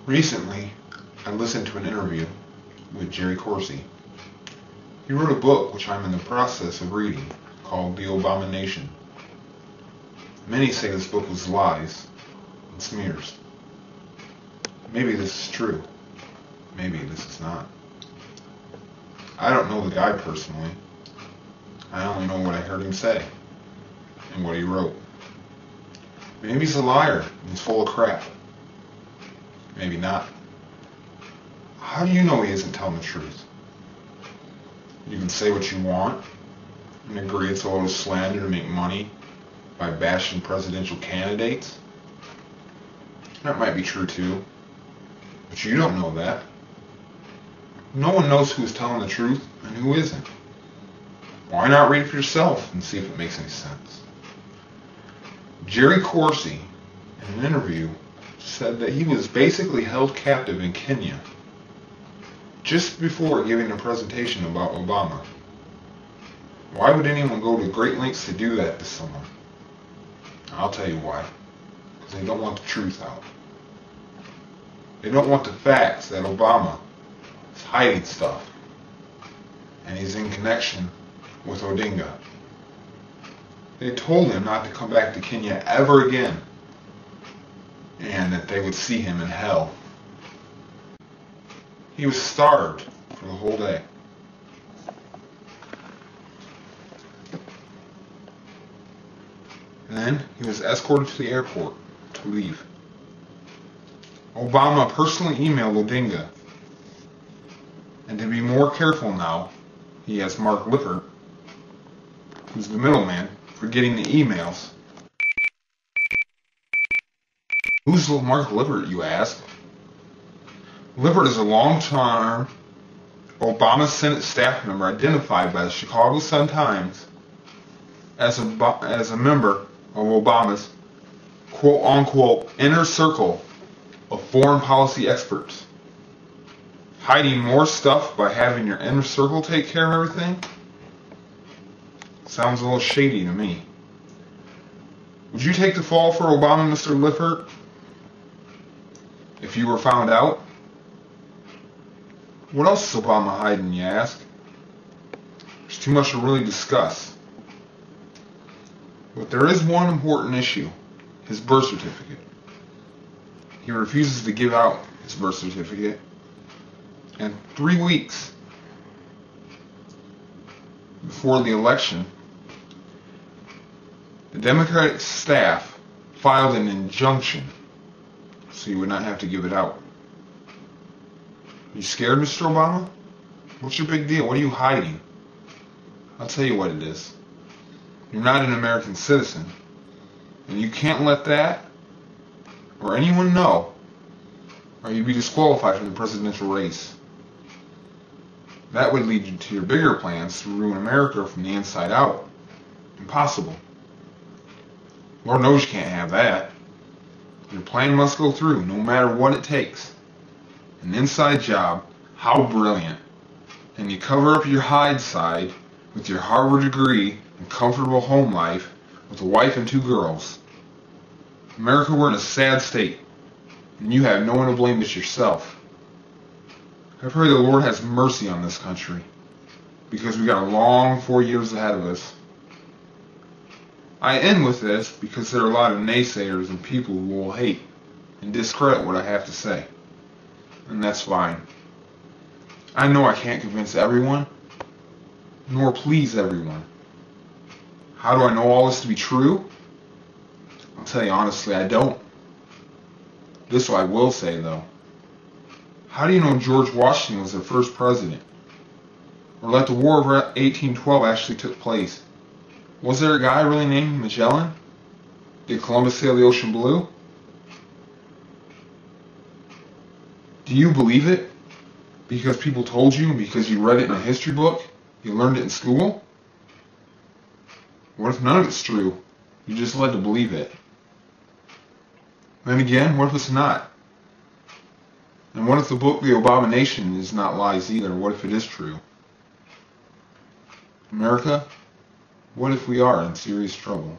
Recently, I listened to an interview with Jerri Corsi. He wrote a book which I'm in the process of reading called The Abomination. Many say this book was lies and smears. Maybe this is true. Maybe this is not. I don't know the guy personally. I only know what I heard him say and what he wrote. Maybe he's a liar and he's full of crap. Maybe not. How do you know he isn't telling the truth? You can say what you want and agree it's a load of slander to make money by bashing presidential candidates. That might be true too, but you don't know that. No one knows who's telling the truth and who isn't. Why not read it for yourself and see if it makes any sense? Jerri Corsi, in an interview, said that he was basically held captive in Kenya just before giving a presentation about Obama. Why would anyone go to great lengths to do that to someone? I'll tell you why. Because they don't want the truth out. They don't want the facts that Obama is hiding stuff and he's in connection with Odinga. They told him not to come back to Kenya ever again and that they would see him in hell. He was starved for the whole day. And then he was escorted to the airport to leave. Obama personally emailed Odinga. And to be more careful now, he has Mark Lippert, who's the middleman, for getting the emails. Who's Mark Lippert, you ask? Lippert is a long-term Obama Senate staff member identified by the Chicago Sun-Times as a member of Obama's quote-unquote inner circle of foreign policy experts. Hiding more stuff by having your inner circle take care of everything? Sounds a little shady to me. Would you take the fall for Obama, Mr. Lippert, if you were found out? What else is Obama hiding, you ask? There's too much to really discuss. But there is one important issue, his birth certificate. He refuses to give out his birth certificate. And 3 weeks before the election, the Democratic staff filed an injunction so he would not have to give it out. You scared, Mr. Obama? What's your big deal? What are you hiding? I'll tell you what it is. You're not an American citizen, and you can't let that or anyone know, or you'd be disqualified from the presidential race. That would lead you to your bigger plans to ruin America from the inside out. Impossible. Lord knows you can't have that. Your plan must go through, no matter what it takes. An inside job, how brilliant. And you cover up your hide side with your Harvard degree and comfortable home life with a wife and 2 girls. America, we're in a sad state, and you have no one to blame but yourself. I pray the Lord has mercy on this country, because we got a long 4 years ahead of us. I end with this because there are a lot of naysayers and people who will hate and discredit what I have to say. And that's fine. I know I can't convince everyone, nor please everyone. How do I know all this to be true? I'll tell you honestly, I don't. This I will say though. How do you know George Washington was the first president? Or that the War of 1812 actually took place? Was there a guy really named Magellan? Did Columbus sail the ocean blue? Do you believe it? Because people told you, because you read it in a history book? You learned it in school? What if none of it's true? You're just led to believe it. Then again, what if it's not? And what if the book, The Abomination, is not lies either? What if it is true? America, what if we are in serious trouble?